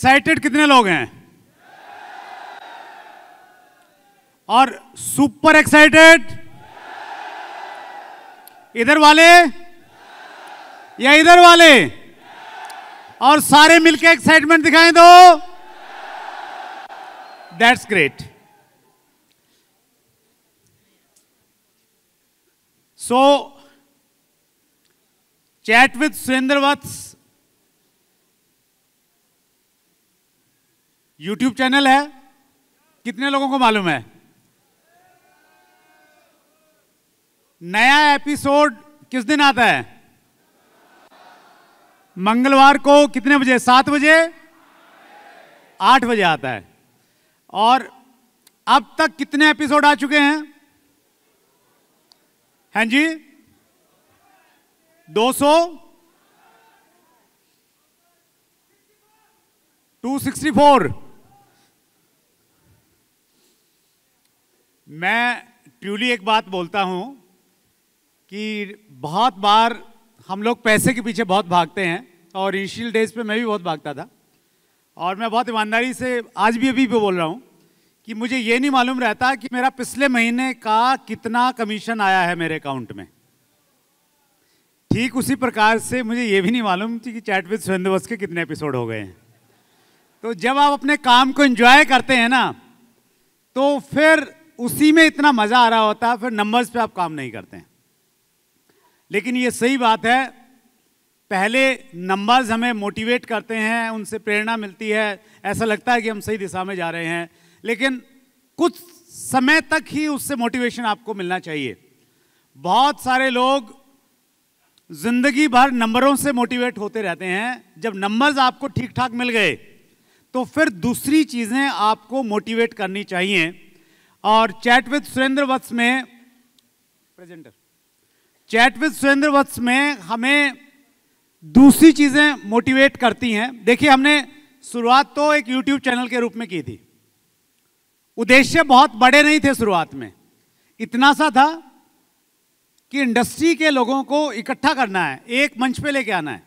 Excited कितने लोग हैं? और सुपर एक्साइटेड? इधर वाले या इधर वाले? और सारे मिलके एक्साइटमेंट दिखाएं दो। That's great. So chat with Surendra Vats YouTube channel है, कितने लोगों को मालूम है? नया एपिसोड किस दिन आता है? मंगलवार को। कितने बजे? 7 बजे? 8 बजे आता है। और अब तक कितने एपिसोड आ चुके हैं? हैं जी? 200? 264। मैं ट्रूली एक बात बोलता हूं कि बहुत बार हम लोग पैसे के पीछे बहुत भागते हैं, और इनिशियल डेज पे मैं भी बहुत भागता था, और मैं बहुत ईमानदारी से आज भी अभी भी बोल रहा हूं कि मुझे ये नहीं मालूम रहता कि मेरा पिछले महीने का कितना कमीशन आया है मेरे अकाउंट में। ठीक उसी प्रकार से मुझे ये भी नहीं मालूम थी कि चैट विद सुरेंद्र वत्स के कितने एपिसोड हो गए हैं। तो जब आप अपने काम को एंजॉय करते हैं ना, तो फिर उसी में इतना मजा आ रहा होता है, फिर नंबर्स पे आप काम नहीं करते हैं। लेकिन ये सही बात है, पहले नंबर्स हमें मोटिवेट करते हैं, उनसे प्रेरणा मिलती है, ऐसा लगता है कि हम सही दिशा में जा रहे हैं, लेकिन कुछ समय तक ही उससे मोटिवेशन आपको मिलना चाहिए। बहुत सारे लोग जिंदगी भर नंबरों से मोटिवेट होते रहते हैं। जब नंबर्स आपको ठीक ठाक मिल गए तो फिर दूसरी चीजें आपको मोटिवेट करनी चाहिए। और चैट विद सुरेंद्र वत्स में चैट विद सुरेंद्र वत्स में हमें दूसरी चीजें मोटिवेट करती हैं। देखिए, हमने शुरुआत तो एक यूट्यूब चैनल के रूप में की थी। उद्देश्य बहुत बड़े नहीं थे शुरुआत में, इतना सा था कि इंडस्ट्री के लोगों को इकट्ठा करना है, एक मंच पे लेके आना है।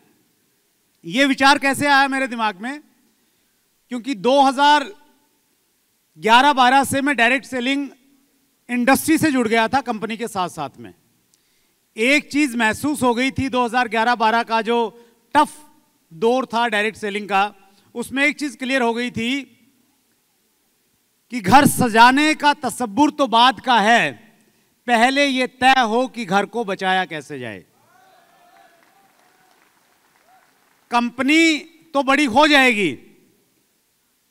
ये विचार कैसे आया मेरे दिमाग में? क्योंकि 2011-12 से मैं डायरेक्ट सेलिंग इंडस्ट्री से जुड़ गया था कंपनी के साथ साथ में। एक चीज महसूस हो गई थी, 2011-12 का जो टफ दौर था डायरेक्ट सेलिंग का, उसमें एक चीज क्लियर हो गई थी कि घर सजाने का तसव्वुर तो बाद का है, पहले यह तय हो कि घर को बचाया कैसे जाए। कंपनी तो बड़ी हो जाएगी,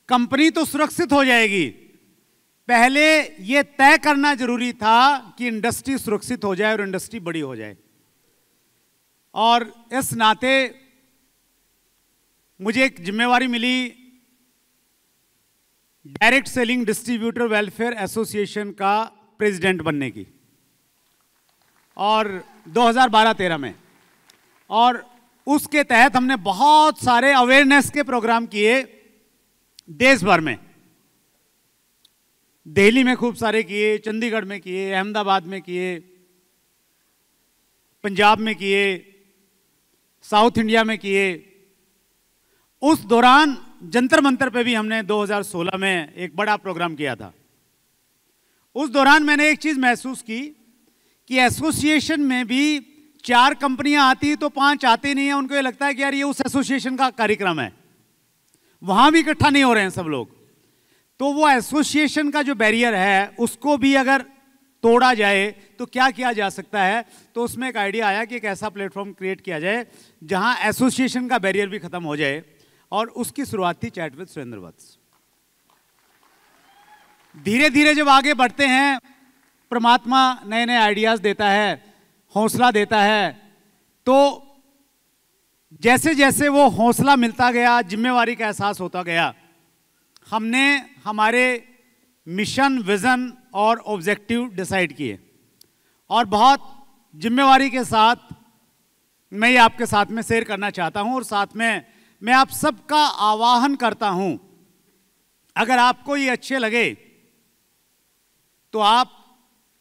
कंपनी तो सुरक्षित हो जाएगी, पहले यह तय करना जरूरी था कि इंडस्ट्री सुरक्षित हो जाए और इंडस्ट्री बड़ी हो जाए। और इस नाते मुझे एक जिम्मेवारी मिली direct selling distributor welfare association का प्रेसिडेंट बनने की, और 2012-13 में। और उसके तहत हमने बहुत सारे अवेयरनेस के प्रोग्राम किए देश भर में। दिल्ली में खूब सारे किए, चंडीगढ़ में किए, अहमदाबाद में किए, पंजाब में किए, साउथ इंडिया में किए। उस दौरान जंतर मंतर पे भी हमने 2016 में एक बड़ा प्रोग्राम किया था। उस दौरान मैंने एक चीज महसूस की कि एसोसिएशन में भी 4 कंपनियां आती तो 5 आती नहीं है। उनको ये लगता है कि यार ये उस एसोसिएशन का कार्यक्रम है, वहां भी इकट्ठा नहीं हो रहे हैं सब लोग। तो वो एसोसिएशन का जो बैरियर है उसको भी अगर तोड़ा जाए तो क्या किया जा सकता है। तो उसमें एक आइडिया आया कि एक ऐसा प्लेटफॉर्म क्रिएट किया जाए जहां एसोसिएशन का बैरियर भी खत्म हो जाए, और उसकी शुरुआत थी चैट विद सुरेंद्र वत्स। धीरे धीरे जब आगे बढ़ते हैं, परमात्मा नए नए आइडियाज देता है, हौसला देता है, तो जैसे जैसे वो हौसला मिलता गया, जिम्मेवारी का एहसास होता गया, हमने हमारे मिशन, विजन और ऑब्जेक्टिव डिसाइड किए। और बहुत जिम्मेवारी के साथ मैं ये आपके साथ में शेयर करना चाहता हूं, और साथ में मैं आप सबका आह्वान करता हूं, अगर आपको ये अच्छे लगे तो आप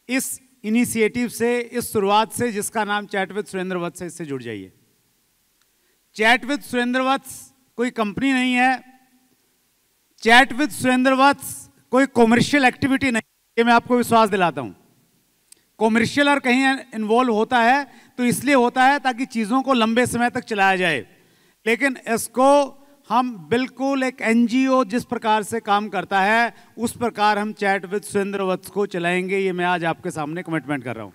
इस इनिशिएटिव से, इस शुरुआत से जिसका नाम चैट विद सुरेंद्र वत्स है, इससे जुड़ जाइए। चैट विद सुरेंद्र वत्स कोई कंपनी नहीं है, चैट विद सुरेंद्र वत्स कोई कॉमर्शियल एक्टिविटी नहीं, ये मैं आपको विश्वास दिलाता हूं। कॉमर्शियल और कहीं इन्वॉल्व होता है तो इसलिए होता है ताकि चीजों को लंबे समय तक चलाया जाए, लेकिन इसको हम बिल्कुल एक एनजीओ जिस प्रकार से काम करता है उस प्रकार हम चैट विद सुरेंद्र वत्स को चलाएंगे। ये मैं आज आपके सामने कमिटमेंट कर रहा हूं।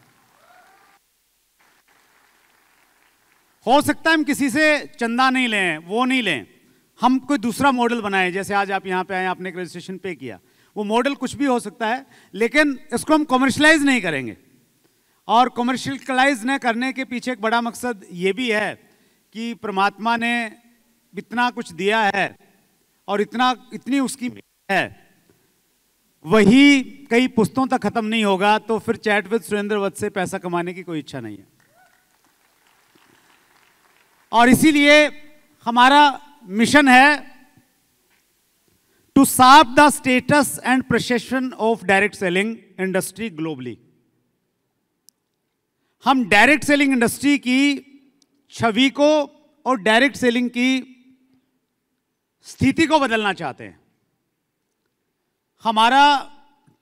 हो सकता है हम किसी से चंदा नहीं लें, वो नहीं लें, हम कोई दूसरा मॉडल बनाएं। जैसे आज आप यहां पे आए, आपने एक रजिस्ट्रेशन पे किया, वो मॉडल कुछ भी हो सकता है, लेकिन इसको हम कॉमर्शलाइज नहीं करेंगे। और कॉमर्शियलाइज न करने के पीछे एक बड़ा मकसद ये भी है कि परमात्मा ने इतना कुछ दिया है और इतनी उसकी है, वही कई पुस्तों तक खत्म नहीं होगा, तो फिर चैट विद सुरेंद्र वत्स से पैसा कमाने की कोई इच्छा नहीं है। और इसीलिए हमारा मिशन है to sharp the status and perception of direct selling industry globally. हम डायरेक्ट सेलिंग इंडस्ट्री की छवि को और डायरेक्ट सेलिंग की स्थिति को बदलना चाहते हैं। हमारा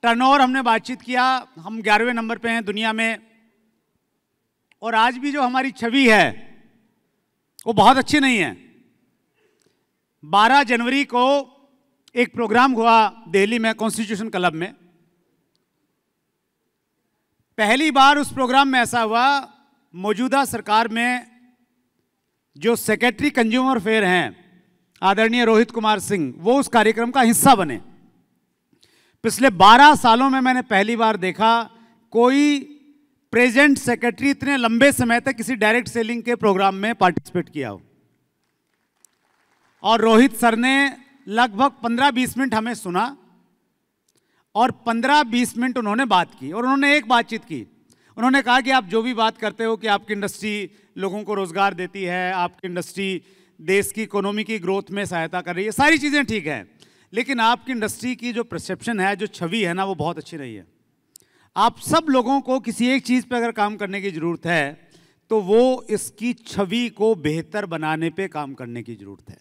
टर्नओवर, हमने बातचीत किया, हम 11वें नंबर पे हैं दुनिया में, और आज भी जो हमारी छवि है वो बहुत अच्छी नहीं है। 12 जनवरी को एक प्रोग्राम हुआ दिल्ली में कॉन्स्टिट्यूशन क्लब में। पहली बार उस प्रोग्राम में ऐसा हुआ, मौजूदा सरकार में जो सेक्रेटरी कंज्यूमर अफेयर हैं आदरणीय रोहित कुमार सिंह, वो उस कार्यक्रम का हिस्सा बने। पिछले 12 सालों में मैंने पहली बार देखा कोई प्रेजेंट सेक्रेटरी इतने लंबे समय तक किसी डायरेक्ट सेलिंग के प्रोग्राम में पार्टिसिपेट किया हो। और रोहित सर ने लगभग 15-20 मिनट हमें सुना और 15-20 मिनट उन्होंने बात की, और उन्होंने एक बातचीत की। उन्होंने कहा कि आप जो भी बात करते हो कि आपकी इंडस्ट्री लोगों को रोजगार देती है, आपकी इंडस्ट्री देश की इकोनॉमी की ग्रोथ में सहायता कर रही है, सारी चीज़ें ठीक हैं, लेकिन आपकी इंडस्ट्री की जो परसेप्शन है, जो छवि है ना, वो बहुत अच्छी नहीं है। आप सब लोगों को किसी एक चीज़ पे अगर काम करने की ज़रूरत है तो वो इसकी छवि को बेहतर बनाने पे काम करने की ज़रूरत है।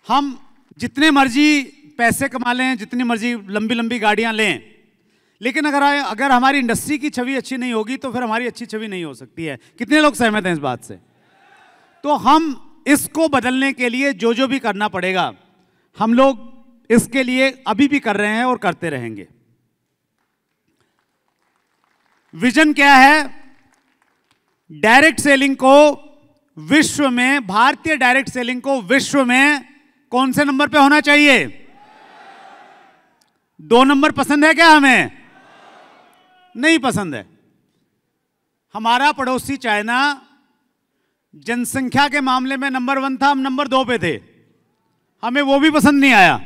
हम जितने मर्जी पैसे कमा लें, जितनी मर्जी लंबी लंबी गाड़ियां लें, लेकिन अगर हमारी इंडस्ट्री की छवि अच्छी नहीं होगी तो फिर हमारी अच्छी छवि नहीं हो सकती है। कितने लोग सहमत हैं इस बात से? तो हम इसको बदलने के लिए जो जो भी करना पड़ेगा, हम लोग इसके लिए अभी भी कर रहे हैं और करते रहेंगे। विजन क्या है? डायरेक्ट सेलिंग को विश्व में, भारतीय डायरेक्ट सेलिंग को विश्व में कौन से नंबर पे होना चाहिए? 2 नंबर पसंद है क्या? हमें नहीं पसंद है। हमारा पड़ोसी चाइना जनसंख्या के मामले में नंबर 1 था, हम नंबर 2 पे थे, हमें वो भी पसंद नहीं आया।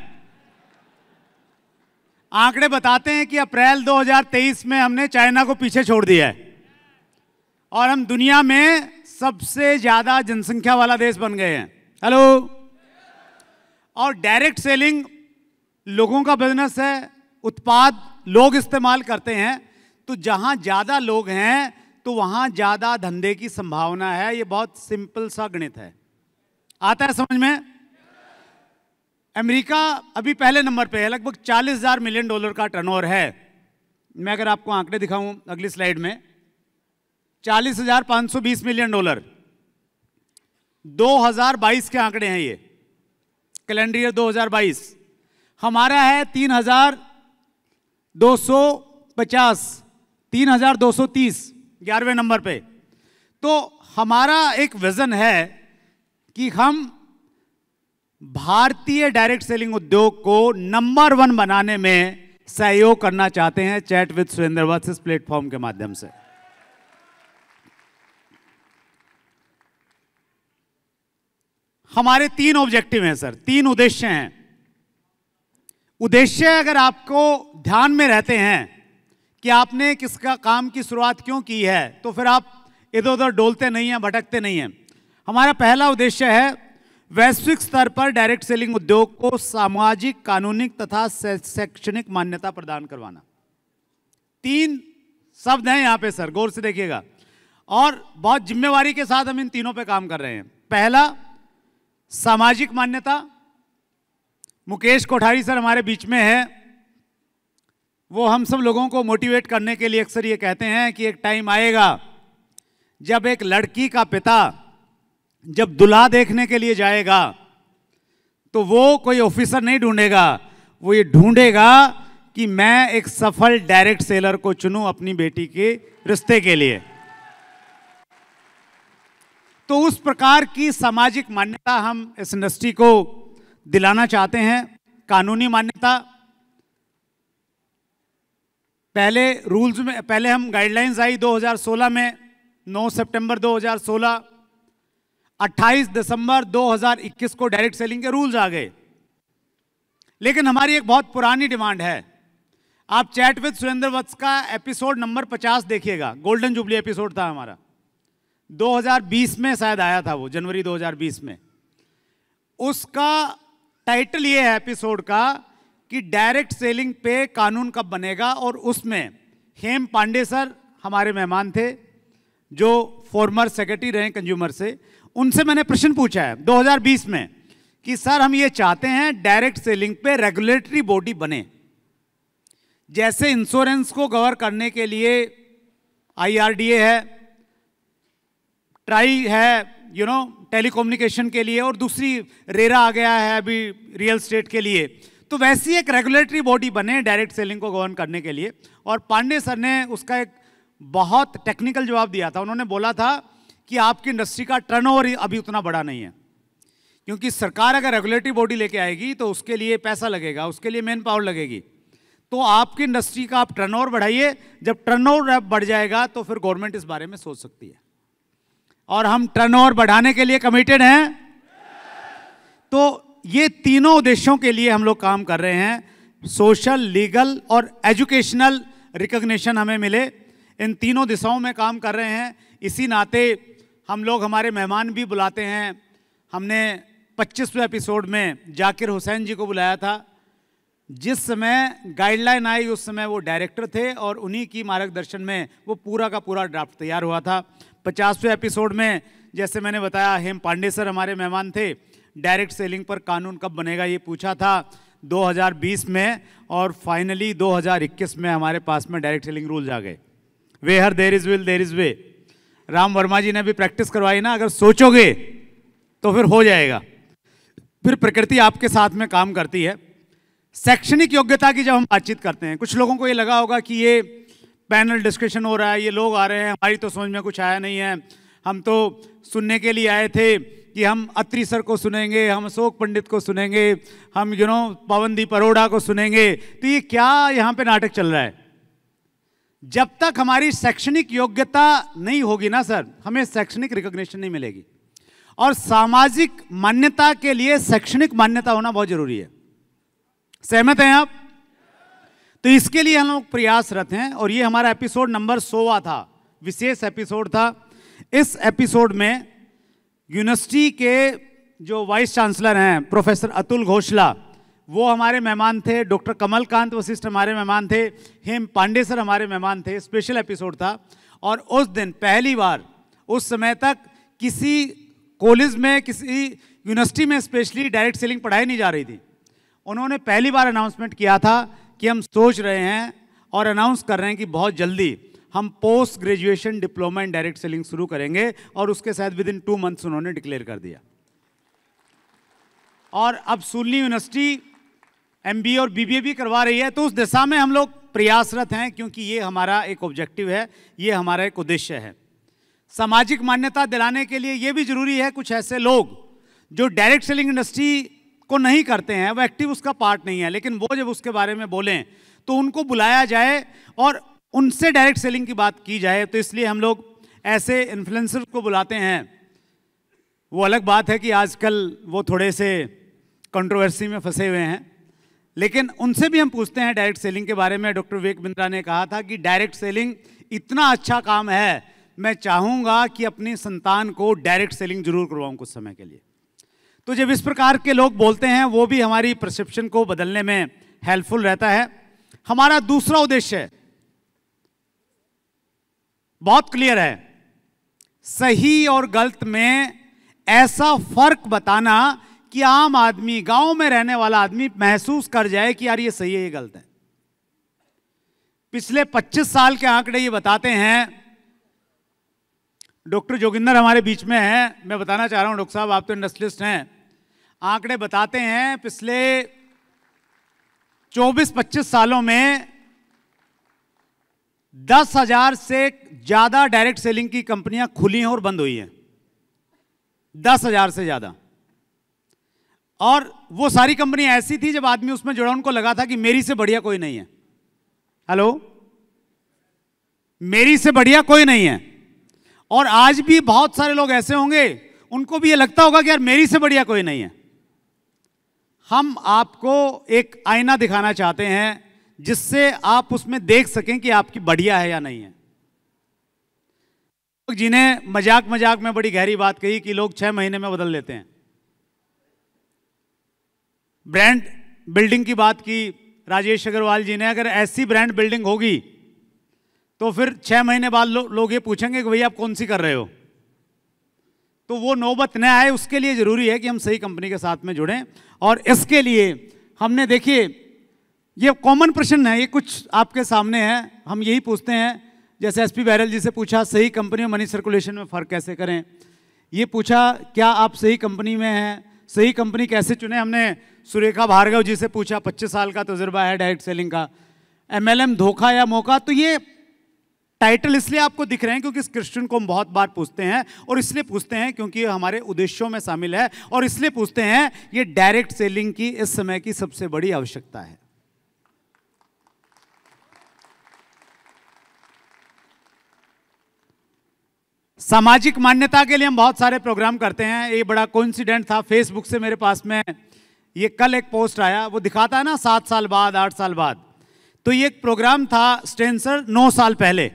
आंकड़े बताते हैं कि अप्रैल 2023 में हमने चाइना को पीछे छोड़ दिया है और हम दुनिया में सबसे ज्यादा जनसंख्या वाला देश बन गए हैं। हेलो। और डायरेक्ट सेलिंग लोगों का बिजनेस है, उत्पाद लोग इस्तेमाल करते हैं, तो जहां ज्यादा लोग हैं तो वहां ज्यादा धंधे की संभावना है। ये बहुत सिंपल सा गणित है, आता है समझ में? अमेरिका अभी पहले नंबर पे है, लगभग $40,000 मिलियन का टर्नओवर है। मैं अगर आपको आंकड़े दिखाऊं अगली स्लाइड में, $40,520 मिलियन 2022 के आंकड़े हैं, ये कैलेंडर ईयर 2022। हमारा है 3,250, 3,230, 11वें नंबर पे। तो हमारा एक विजन है कि हम भारतीय डायरेक्ट सेलिंग उद्योग को नंबर 1 बनाने में सहयोग करना चाहते हैं चैट विद सुरेंद्र वत्स इस प्लेटफॉर्म के माध्यम से। हमारे 3 ऑब्जेक्टिव हैं सर, 3 उद्देश्य हैं। उद्देश्य अगर आपको ध्यान में रहते हैं कि आपने किसका काम की शुरुआत क्यों की है, तो फिर आप इधर उधर डोलते नहीं हैं, भटकते नहीं हैं। हमारा पहला उद्देश्य है वैश्विक स्तर पर डायरेक्ट सेलिंग उद्योग को सामाजिक, कानूनिक तथा शैक्षणिक मान्यता प्रदान करवाना। 3 शब्द हैं यहां पे सर, गौर से देखिएगा, और बहुत जिम्मेवारी के साथ हम इन तीनों पे काम कर रहे हैं। पहला, सामाजिक मान्यता, मुकेश कोठारी सर हमारे बीच में है। वो हम सब लोगों को मोटिवेट करने के लिए अक्सर ये कहते हैं कि एक टाइम आएगा जब एक लड़की का पिता जब दुल्हा देखने के लिए जाएगा तो वो कोई ऑफिसर नहीं ढूंढेगा, वो ये ढूंढेगा कि मैं एक सफल डायरेक्ट सेलर को चुनूं अपनी बेटी के रिश्ते के लिए। तो उस प्रकार की सामाजिक मान्यता हम इस इंडस्ट्री को दिलाना चाहते हैं। कानूनी मान्यता, पहले रूल्स में, पहले हम गाइडलाइंस आई 2016 में, 9 सितंबर 2016, 28 दिसंबर 2021 को डायरेक्ट सेलिंग के रूल्स आ गए। लेकिन हमारी एक बहुत पुरानी डिमांड है। आप चैट विद सुरेंद्र वत्स का एपिसोड नंबर 50 देखिएगा, गोल्डन जुबली एपिसोड था हमारा, 2020 में शायद आया था वो, जनवरी 2020 में। उसका टाइटल ये है एपिसोड का कि डायरेक्ट सेलिंग पे कानून कब बनेगा, और उसमें हेम पांडे सर हमारे मेहमान थे जो फॉर्मर सेक्रेटरी रहे कंज्यूमर से। उनसे मैंने प्रश्न पूछा है 2020 में कि सर हम ये चाहते हैं डायरेक्ट सेलिंग पे रेगुलेटरी बॉडी बने, जैसे इंश्योरेंस को कवर करने के लिए IRDA है, ट्राई है, टेलीकम्युनिकेशन के लिए, और दूसरी रेरा आ गया है अभी रियल एस्टेट के लिए। तो वैसी एक रेगुलेटरी बॉडी बने डायरेक्ट सेलिंग को गवर्न करने के लिए। और पांडे सर ने उसका एक बहुत टेक्निकल जवाब दिया था। उन्होंने बोला था कि आपकी इंडस्ट्री का टर्नओवर अभी उतना बड़ा नहीं है, क्योंकि सरकार अगर रेगुलेटरी बॉडी लेके आएगी तो उसके लिए पैसा लगेगा, उसके लिए मैन पावर लगेगी। तो आपकी इंडस्ट्री का आप टर्नओवर बढ़ाइए, जब टर्नओवर बढ़ जाएगा तो फिर गवर्नमेंट इस बारे में सोच सकती है। और हम टर्नओवर बढ़ाने के लिए कमिटेड हैं। तो ये तीनों उद्देश्यों के लिए हम लोग काम कर रहे हैं। सोशल, लीगल और एजुकेशनल रिकॉग्निशन हमें मिले, इन तीनों दिशाओं में काम कर रहे हैं। इसी नाते हम लोग हमारे मेहमान भी बुलाते हैं। हमने 25वें एपिसोड में जाकिर हुसैन जी को बुलाया था। जिस समय गाइडलाइन आई उस समय वो डायरेक्टर थे और उन्हीं की मार्गदर्शन में वो पूरा का पूरा ड्राफ्ट तैयार हुआ था। 50वें एपिसोड में जैसे मैंने बताया, हेम पांडे सर हमारे मेहमान थे। डायरेक्ट सेलिंग पर कानून कब बनेगा ये पूछा था 2020 में, और फाइनली 2021 में हमारे पास में डायरेक्ट सेलिंग रूल्स आ गए। Where there is will there is way. Ram Verma ji ने भी प्रैक्टिस करवाई ना, अगर सोचोगे तो फिर हो जाएगा, फिर प्रकृति आपके साथ में काम करती है। शैक्षणिक योग्यता की जब हम बातचीत करते हैं, कुछ लोगों को ये लगा होगा कि ये पैनल डिस्कशन हो रहा है, ये लोग आ रहे हैं, हमारी तो समझ में कुछ आया नहीं है, हम तो सुनने के लिए आए थे कि हम अत्री सर को सुनेंगे, हम अशोक पंडित को सुनेंगे, हम पवनदीप अरोड़ा को सुनेंगे। तो ये क्या यहाँ पे नाटक चल रहा है? जब तक हमारी शैक्षणिक योग्यता नहीं होगी ना सर, हमें शैक्षणिक रिकॉग्निशन नहीं मिलेगी। और सामाजिक मान्यता के लिए शैक्षणिक मान्यता होना बहुत जरूरी है। सहमत हैं आप? तो इसके लिए हम लोग प्रयासरत हैं, और ये हमारा एपिसोड नंबर 100 था, विशेष एपिसोड था। इस एपिसोड में यूनिवर्सिटी के जो वाइस चांसलर हैं प्रोफेसर अतुल घोषला, वो हमारे मेहमान थे। डॉक्टर कमलकांत वशिष्ठ हमारे मेहमान थे। हेम पांडे सर हमारे मेहमान थे। स्पेशल एपिसोड था। और उस दिन पहली बार, उस समय तक किसी कॉलेज में, किसी यूनिवर्सिटी में स्पेशली डायरेक्ट सेलिंग पढ़ाई नहीं जा रही थी। उन्होंने पहली बार अनाउंसमेंट किया था कि हम सोच रहे हैं और अनाउंस कर रहे हैं कि बहुत जल्दी हम post graduation diploma in direct selling शुरू करेंगे, और उसके साथ विद इन 2 मंथ्स उन्होंने डिक्लेयर कर दिया। और अब सुलनी यूनिवर्सिटी MBA और BBA भी करवा रही है। तो उस दिशा में हम लोग प्रयासरत हैं, क्योंकि ये हमारा एक ऑब्जेक्टिव है, ये हमारा एक उद्देश्य है। सामाजिक मान्यता दिलाने के लिए ये भी जरूरी है, कुछ ऐसे लोग जो डायरेक्ट सेलिंग इंडस्ट्री को नहीं करते हैं, वो एक्टिव उसका पार्ट नहीं है, लेकिन वो जब उसके बारे में बोलें तो उनको बुलाया जाए और उनसे डायरेक्ट सेलिंग की बात की जाए। तो इसलिए हम लोग ऐसे इन्फ्लुएंसर को बुलाते हैं। वो अलग बात है कि आजकल वो थोड़े से कंट्रोवर्सी में फंसे हुए हैं, लेकिन उनसे भी हम पूछते हैं डायरेक्ट सेलिंग के बारे में। डॉक्टर विवेक बिंद्रा ने कहा था कि डायरेक्ट सेलिंग इतना अच्छा काम है, मैं चाहूँगा कि अपनी संतान को डायरेक्ट सेलिंग जरूर करवाऊँ कुछ समय के लिए। तो जब इस प्रकार के लोग बोलते हैं, वो भी हमारी परसेप्शन को बदलने में हेल्पफुल रहता है। हमारा दूसरा उद्देश्य बहुत क्लियर है, सही और गलत में ऐसा फर्क बताना कि आम आदमी, गांव में रहने वाला आदमी महसूस कर जाए कि यार ये सही है, ये गलत है। पिछले 25 साल के आंकड़े ये बताते हैं। डॉक्टर जोगिंदर हमारे बीच में हैं, मैं बताना चाह रहा हूं डॉक्टर साहब, आप तो इंडस्ट्रियलिस्ट हैं। आंकड़े बताते हैं पिछले 24-25 सालों में 10,000 से ज्यादा डायरेक्ट सेलिंग की कंपनियां खुली हैं और बंद हुई हैं। 10,000 से ज्यादा। और वो सारी कंपनियां ऐसी थी, जब आदमी उसमें जुड़ा उनको लगा था कि मेरी से बढ़िया कोई नहीं है। हेलो, मेरी से बढ़िया कोई नहीं है। और आज भी बहुत सारे लोग ऐसे होंगे, उनको भी ये लगता होगा कि यार मेरी से बढ़िया कोई नहीं है। हम आपको एक आईना दिखाना चाहते हैं जिससे आप उसमें देख सकें कि आपकी बढ़िया है या नहीं है। जिन्हें मजाक मजाक में बड़ी गहरी बात कही कि लोग 6 महीने में बदल लेते हैं। ब्रांड बिल्डिंग की बात की राजेश अग्रवाल जी ने। अगर ऐसी ब्रांड बिल्डिंग होगी तो फिर 6 महीने बाद लोग ये पूछेंगे कि भैया आप कौन सी कर रहे हो। तो वो नौबत न आए, उसके लिए जरूरी है कि हम सही कंपनी के साथ में जुड़ें। और इसके लिए हमने, देखिए, ये कॉमन प्रश्न है, ये कुछ आपके सामने है। हम यही पूछते हैं, जैसे एसपी बैरल जी से पूछा सही कंपनी और मनी सर्कुलेशन में फर्क कैसे करें। ये पूछा क्या आप सही कंपनी में हैं, सही कंपनी कैसे चुने। हमने सुरेखा भार्गव जी से पूछा, 25 साल का तजुर्बा है डायरेक्ट सेलिंग का। MLM धोखा या मौका। तो ये टाइटल इसलिए आपको दिख रहे हैं क्योंकि इस क्वेश्चन को हम बहुत बार पूछते हैं, और इसलिए पूछते हैं क्योंकि हमारे उद्देश्यों में शामिल है, और इसलिए पूछते हैं ये डायरेक्ट सेलिंग की इस समय की सबसे बड़ी आवश्यकता है। सामाजिक मान्यता के लिए हम बहुत सारे प्रोग्राम करते हैं। ये बड़ा कोइंसिडेंट था, फेसबुक से मेरे पास में ये कल एक पोस्ट आया, वो दिखाता है ना 7 साल बाद, 8 साल बाद। तो ये एक प्रोग्राम था स्टेंसर 9 साल पहले।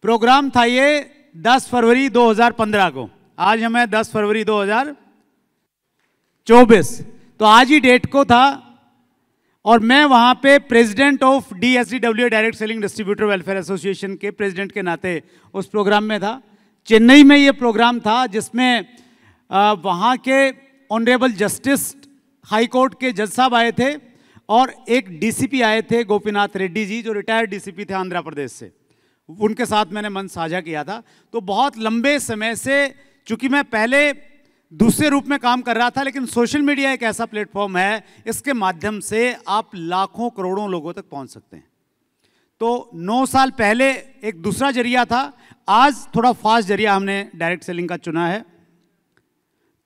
प्रोग्राम था ये 10 फरवरी 2015 को। आज हमें 10 फरवरी 2024, तो आज ही डेट को था। और मैं वहां पे president of DSDW direct selling distributor welfare association के प्रेसिडेंट के नाते उस प्रोग्राम में था। चेन्नई में ये प्रोग्राम था जिसमें वहां के ऑनरेबल जस्टिस हाई कोर्ट के जज साहब आए थे, और एक DCP आए थे, गोपीनाथ रेड्डी जी, जो रिटायर्ड DCP थे आंध्र प्रदेश से। उनके साथ मैंने मंच साझा किया था। तो बहुत लंबे समय से, चूंकि मैं पहले दूसरे रूप में काम कर रहा था, लेकिन सोशल मीडिया एक ऐसा प्लेटफॉर्म है, इसके माध्यम से आप लाखों करोड़ों लोगों तक पहुंच सकते हैं। तो 9 साल पहले एक दूसरा जरिया था, आज थोड़ा फास्ट जरिया हमने डायरेक्ट सेलिंग का चुना है।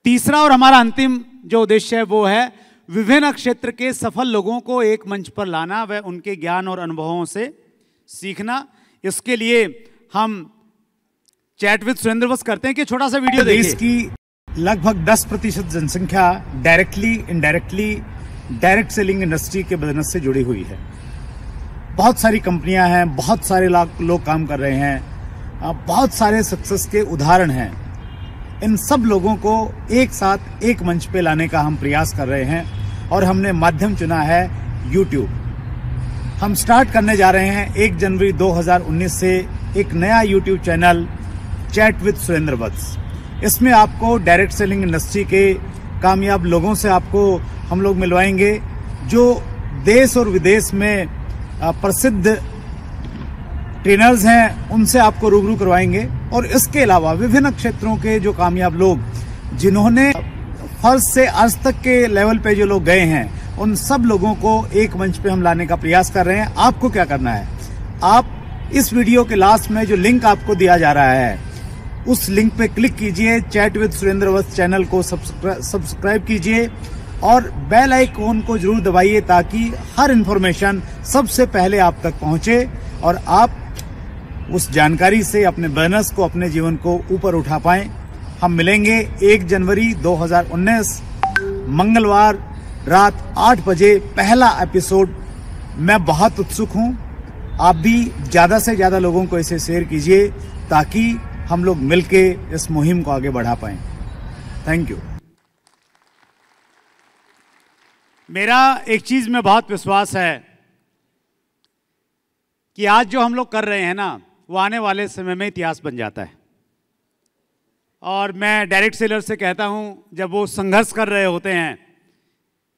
तीसरा और हमारा अंतिम जो उद्देश्य है वो है विभिन्न क्षेत्र के सफल लोगों को एक मंच पर लाना, व उनके ज्ञान और अनुभवों से सीखना। इसके लिए हम चैट विद सुरेंद्र बस करते हैं कि छोटा सा वीडियो देखिए। देश की लगभग 10% जनसंख्या directly indirectly direct selling industry के बिजनेस से जुड़ी हुई है। बहुत सारी कंपनियां हैं, बहुत सारे लोग काम कर रहे हैं, बहुत सारे सक्सेस के उदाहरण हैं। इन सब लोगों को एक साथ एक मंच पे लाने का हम प्रयास कर रहे हैं, और हमने माध्यम चुना है YouTube। हम स्टार्ट करने जा रहे हैं 1 जनवरी 2019 से एक नया YouTube channel, chat with Surendra Vats. इसमें आपको डायरेक्ट सेलिंग इंडस्ट्री के कामयाब लोगों से आपको हम लोग मिलवाएंगे, जो देश और विदेश में प्रसिद्ध ट्रेनर्स हैं, उनसे आपको रूबरू करवाएंगे। और इसके अलावा विभिन्न क्षेत्रों के जो कामयाब लोग, जिन्होंने फर्स्ट से अर्श तक के लेवल पे जो लोग गए हैं, उन सब लोगों को एक मंच पे हम लाने का प्रयास कर रहे हैं। आपको क्या करना है, आप इस वीडियो के लास्ट में जो लिंक आपको दिया जा रहा है, उस लिंक पे क्लिक कीजिए, chat with Surendra Vats channel को सब्सक्राइब कीजिए, और बेल आइकॉन को जरूर दबाइए, ताकि हर इंफॉर्मेशन सबसे पहले आप तक पहुंचे, और आप उस जानकारी से अपने बिजनेस को, अपने जीवन को ऊपर उठा पाएं। हम मिलेंगे 1 जनवरी 2019 मंगलवार रात 8 बजे, पहला एपिसोड। मैं बहुत उत्सुक हूं, आप भी ज्यादा से ज्यादा लोगों को इसे शेयर कीजिए, ताकि हम लोग मिलके इस मुहिम को आगे बढ़ा पाएं। Thank you. मेरा एक चीज में बहुत विश्वास है कि आज जो हम लोग कर रहे हैं ना, वो आने वाले समय में इतिहास बन जाता है। और मैं डायरेक्ट सेलर से कहता हूं, जब वो संघर्ष कर रहे होते हैं,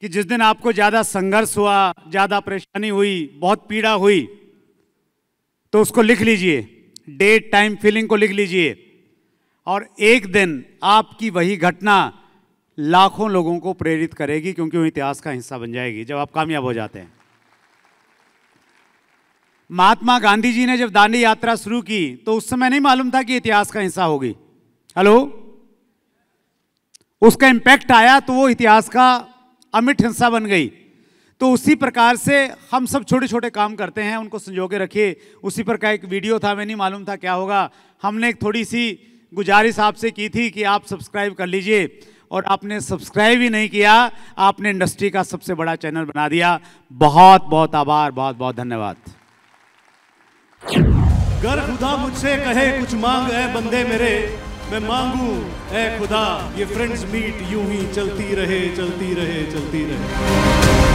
कि जिस दिन आपको ज़्यादा संघर्ष हुआ, ज़्यादा परेशानी हुई, बहुत पीड़ा हुई, तो उसको लिख लीजिए, डेट टाइम फीलिंग को लिख लीजिए, और एक दिन आपकी वही घटना लाखों लोगों को प्रेरित करेगी, क्योंकि वो इतिहास का हिस्सा बन जाएगी जब आप कामयाब हो जाते हैं। महात्मा गांधी जी ने जब दांडी यात्रा शुरू की तो उस समय नहीं मालूम था कि इतिहास का हिस्सा होगी। हेलो, उसका इंपैक्ट आया तो वो इतिहास का अमिट हिस्सा बन गई। तो उसी प्रकार से हम सब छोटे छोटे काम करते हैं, उनको संजो के रखिए। उसी पर का एक वीडियो था, मैं नहीं मालूम था क्या होगा, हमने एक थोड़ी सी गुजारिश आपसे की थी कि आप सब्सक्राइब कर लीजिए, और आपने सब्सक्राइब ही नहीं किया, आपने इंडस्ट्री का सबसे बड़ा चैनल बना दिया। बहुत बहुत आभार, बहुत बहुत धन्यवाद। गर खुदा मुझसे कहे कुछ मांग है बंदे मेरे, मैं मांगू ए खुदा ये फ्रेंड्स मीट यूं ही चलती रहे, चलती रहे, चलती रहे।